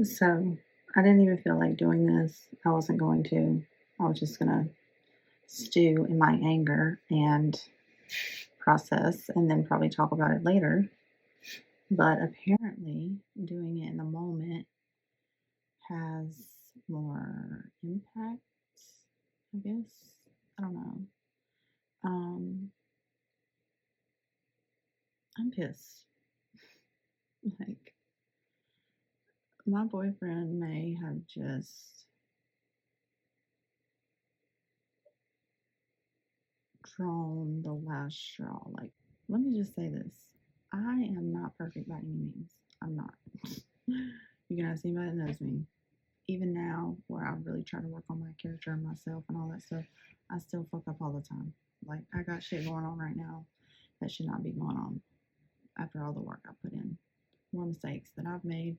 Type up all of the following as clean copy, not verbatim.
So I didn't even feel like doing this. I wasn't going to. I was just going to stew in my anger and process and then probably talk about it later. But apparently, doing it in the moment has more impact, I guess. I don't know. Um, I'm pissed. Like, my boyfriend may have just drawn the last straw. Like, let me just say this. I am not perfect by any means. I'm not. You can ask anybody that knows me. Even now, where I really try to work on my character and myself and all that stuff, I still fuck up all the time. Like, I got shit going on right now that should not be going on after all the work I put in. More mistakes that I've made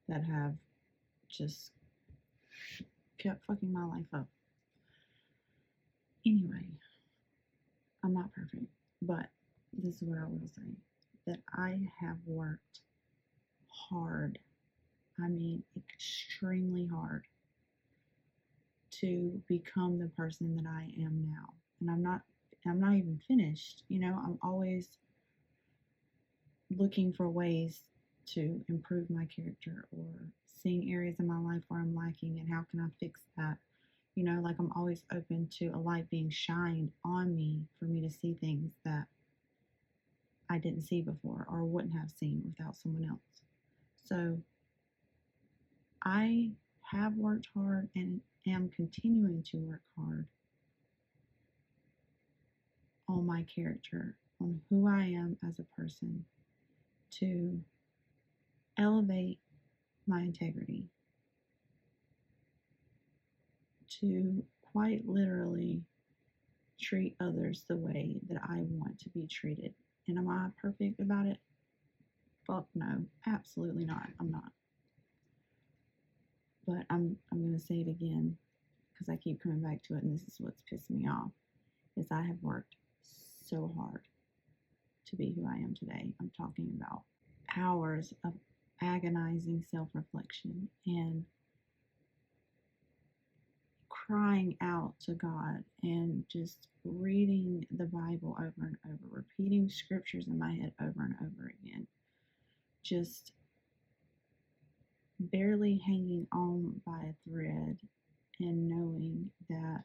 that have just kept fucking my life up. Anyway, I'm not perfect, but this is what I will say, that I have worked hard. I mean, extremely hard to become the person that I am now. And I'm not even finished. I'm always looking for ways to improve my character or seeing areas in my life where I'm lacking and how can I fix that. Like I'm always open to a light being shined on me for me to see things that I didn't see before or wouldn't have seen without someone else. So I have worked hard and am continuing to work hard on my character, on who I am as a person, to elevate my integrity, to quite literally treat others the way that I want to be treated. And am I perfect about it? Fuck no, absolutely not. I'm not. But I'm gonna say it again because I keep coming back to it, and this is what's pissing me off. Is I have worked so hard to be who I am today. I'm talking about hours of agonizing self-reflection and crying out to God and just reading the Bible over and over, repeating scriptures in my head over and over again, just barely hanging on by a thread and knowing that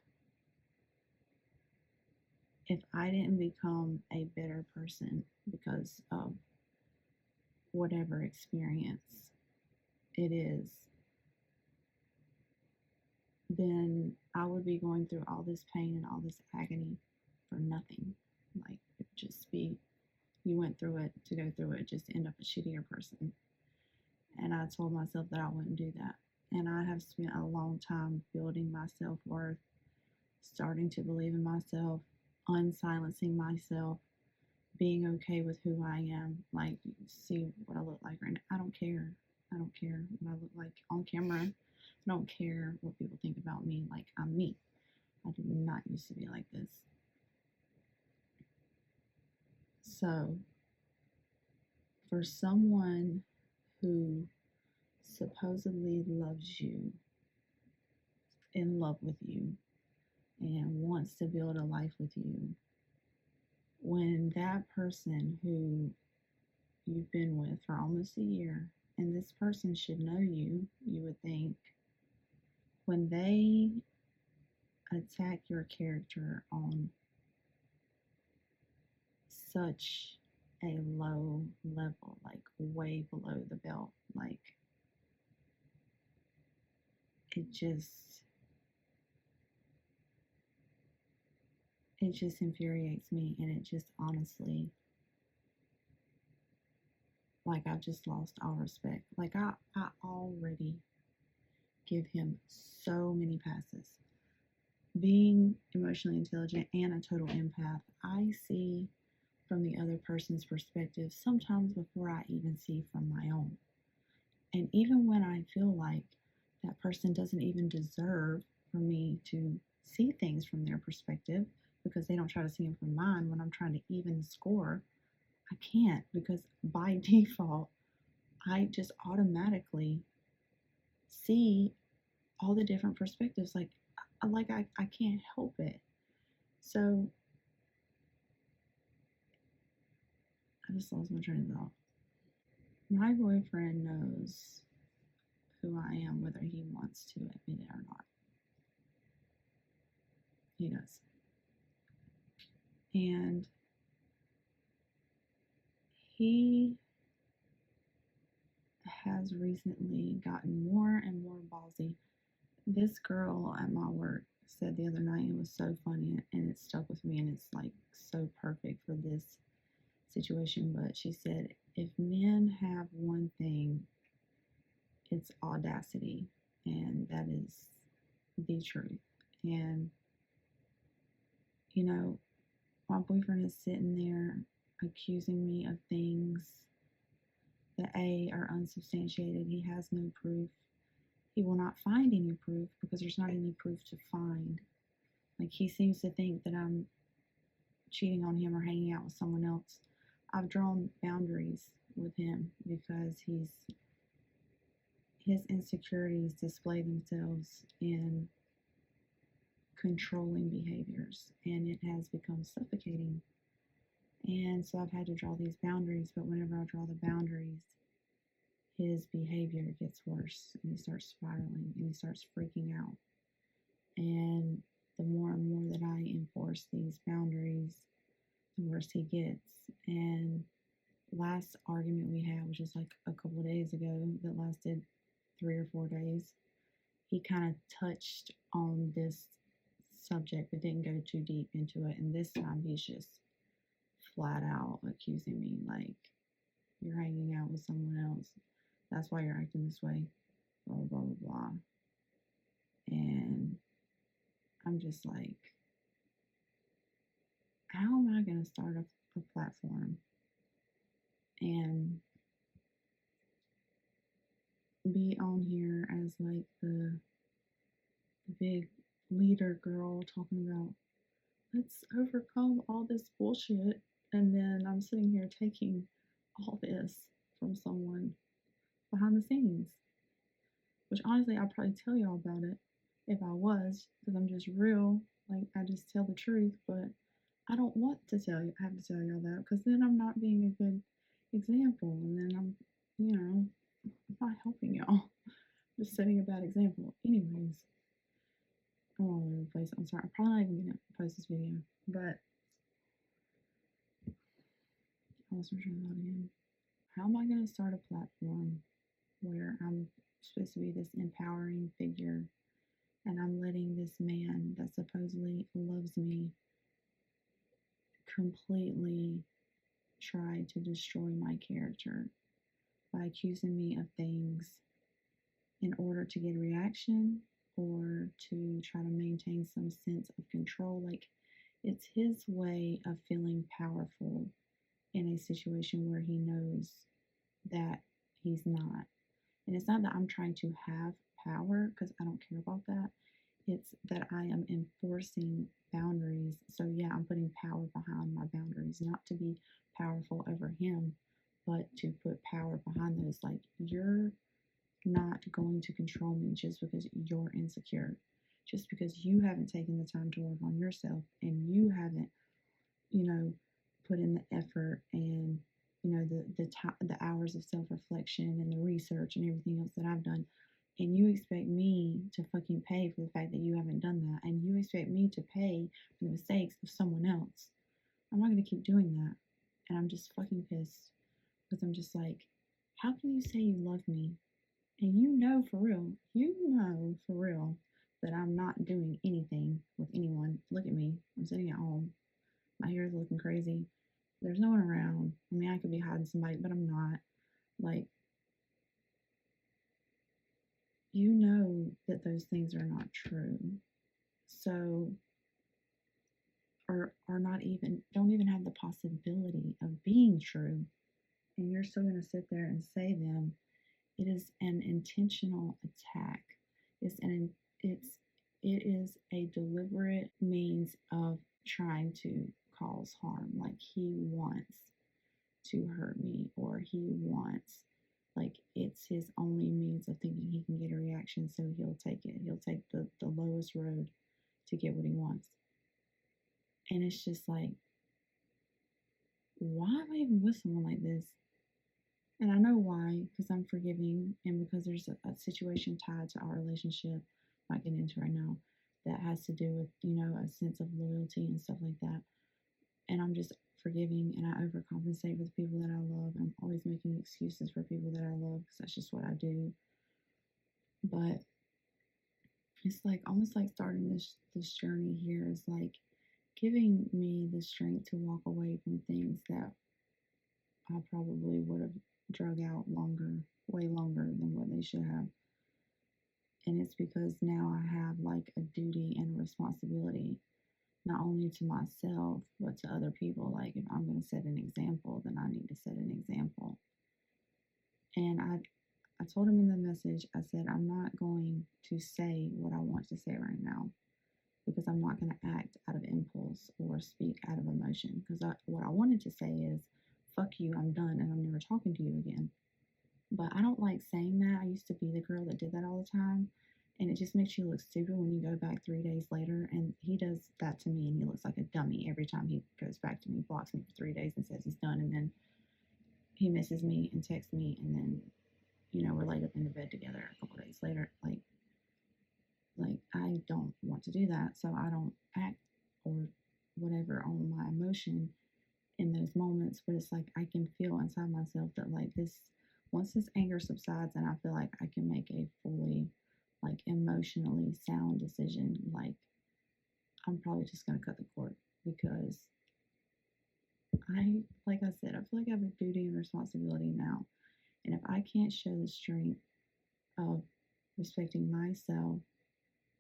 if I didn't become a better person because of whatever experience it is, then I would be going through all this pain and all this agony for nothing. Like, it would just be, you went through it to go through it, just to end up a shittier person. And I told myself that I wouldn't do that. And I have spent a long time building my self worth, starting to believe in myself, unsilencing myself, being okay with who I am. Like, see what I look like right now. I don't care. I don't care what I look like on camera. I don't care what people think about me. Like, I'm me. I did not used to be like this. So, for someone who supposedly loves you, in love with you, and wants to build a life with you, when that person who you've been with for almost a year, and this person should know you, you would think, when they attack your character on such a low level, like way below the belt, like it just it just infuriates me, and it just honestly, like, I've just lost all respect. Like, I already give him so many passes. Being emotionally intelligent and a total empath, I see from the other person's perspective sometimes before I even see from my own. And even when I feel like that person doesn't even deserve for me to see things from their perspective because they don't try to see them from mine, when I'm trying to even the score, I can't, because by default, I just automatically see all the different perspectives. I can't help it. So I just lost my train of thought. My boyfriend knows who I am, whether he wants to admit it or not. He does. And he has recently gotten more and more ballsy. This girl at my work said the other night, it was so funny and it stuck with me, and it's like so perfect for this situation. But she said, if men have one thing, it's audacity, and that is the truth. And you know, my boyfriend is sitting there accusing me of things that are unsubstantiated. He has no proof. He will not find any proof because there's not any proof to find. Like, he seems to think that I'm cheating on him or hanging out with someone else. I've drawn boundaries with him because his insecurities display themselves in controlling behaviors, and it has become suffocating. And so I've had to draw these boundaries, but whenever I draw the boundaries, his behavior gets worse, and he starts spiraling, and he starts freaking out. And the more and more that I enforce these boundaries, the worse he gets. And last argument we had, which was like a couple of days ago, that lasted 3 or 4 days, he kind of touched on this subject but didn't go too deep into it. And this time he's just flat out accusing me, like, you're hanging out with someone else, that's why you're acting this way, blah blah blah blah. And I'm just like, how am I going to start a platform and be on here as like the big leader girl talking about let's overcome all this bullshit, and then I'm sitting here taking all this from someone behind the scenes, which honestly I'd probably tell y'all about it if I was, because I'm just real, like I just tell the truth. But I don't want to have to tell y'all that, because then I'm not being a good example, and then I'm not helping y'all, just setting a bad example. Anyways, I'm all over the place. I'm sorry, I'm probably not even gonna post this video, but I was trying that again. How am I gonna start a platform where I'm supposed to be this empowering figure, and I'm letting this man that supposedly loves me completely try to destroy my character by accusing me of things in order to get a reaction or to try to maintain some sense of control? Like, it's his way of feeling powerful in a situation where he knows that he's not. And it's not that I'm trying to have power, because I don't care about that. It's that I am enforcing boundaries. So yeah, I'm putting power behind my boundaries, not to be powerful over him, but to put power behind those. Like, you're not going to control me just because you're insecure, just because you haven't taken the time to work on yourself, and you haven't, put in the effort and the hours of self-reflection and the research and everything else that I've done. And you expect me to fucking pay for the fact that you haven't done that, and you expect me to pay for the mistakes of someone else. I'm not going to keep doing that. And I'm just fucking pissed, because I'm just like, how can you say you love me, and for real that I'm not doing anything with anyone? Look at me, I'm sitting at home, my hair is looking crazy, there's no one around. I mean, I could be hiding somebody, but I'm not. Like, that those things are not true. So, or are not even, don't even have the possibility of being true. And you're still going to sit there and say them. It is an intentional attack. It is a deliberate means of trying to cause harm. Like, he wants to hurt me, or he wants Like, it's his only means of thinking he can get a reaction, so he'll take it. He'll take the lowest road to get what he wants. And it's just like, why am I even with someone like this? And I know why, because I'm forgiving and because there's a situation tied to our relationship I might get into right now that has to do with, a sense of loyalty and stuff like that. And I'm just forgiving and I overcompensate with people that I love. I'm always making excuses for people that I love because that's just what I do. But it's like almost like starting this journey here is like giving me the strength to walk away from things that I probably would have drug out longer, way longer than what they should have. And it's because now I have like a duty and a responsibility, not only to myself, but to other people. Like, if I'm going to set an example, then I need to set an example. And I told him in the message, I said, I'm not going to say what I want to say right now because I'm not going to act out of impulse or speak out of emotion. Because what I wanted to say is, fuck you, I'm done, and I'm never talking to you again. But I don't like saying that. I used to be the girl that did that all the time. And it just makes you look stupid when you go back 3 days later. And he does that to me, and he looks like a dummy every time he goes back to me, blocks me for 3 days and says he's done. And then he misses me and texts me, and then, we're laid up in the bed together a couple days later. Like I don't want to do that. So I don't act or whatever on my emotion in those moments. But it's like I can feel inside myself that like this, once this anger subsides and I feel like I can make a fully like emotionally sound decision, like I'm probably just gonna cut the cord because like I said, I feel like I have a duty and responsibility now. And if I can't show the strength of respecting myself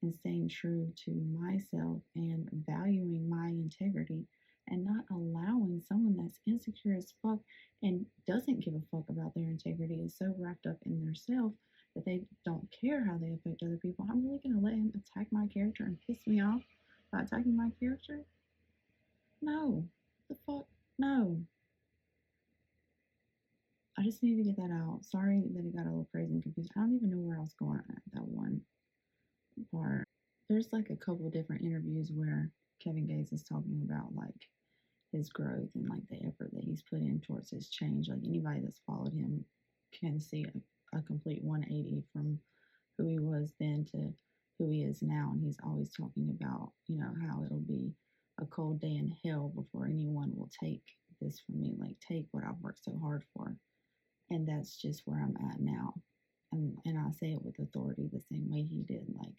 and staying true to myself and valuing my integrity and not allowing someone that's insecure as fuck and doesn't give a fuck about their integrity, is so wrapped up in their self that they don't care how they affect other people, I'm really going to let him attack my character and piss me off by attacking my character? No. The fuck? No. I just need to get that out. Sorry that it got a little crazy and confused. I don't even know where I was going at that one part. There's like a couple different interviews where Kevin Gates is talking about like his growth and like the effort that he's put in towards his change. Like anybody that's followed him can see a complete 180 from who he was then to who he is now. And he's always talking about, how it'll be a cold day in hell before anyone will take this from me, like take what I've worked so hard for. And that's just where I'm at now. And I say it with authority the same way he did. Like,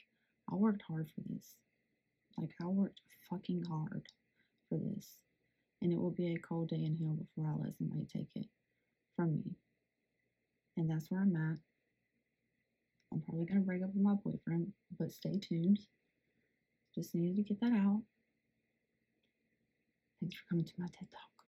I worked hard for this. Like, I worked fucking hard for this. And it will be a cold day in hell before I let somebody take it from me. And that's where I'm at. I'm probably going to break up with my boyfriend, but stay tuned. Just needed to get that out. Thanks for coming to my TED Talk.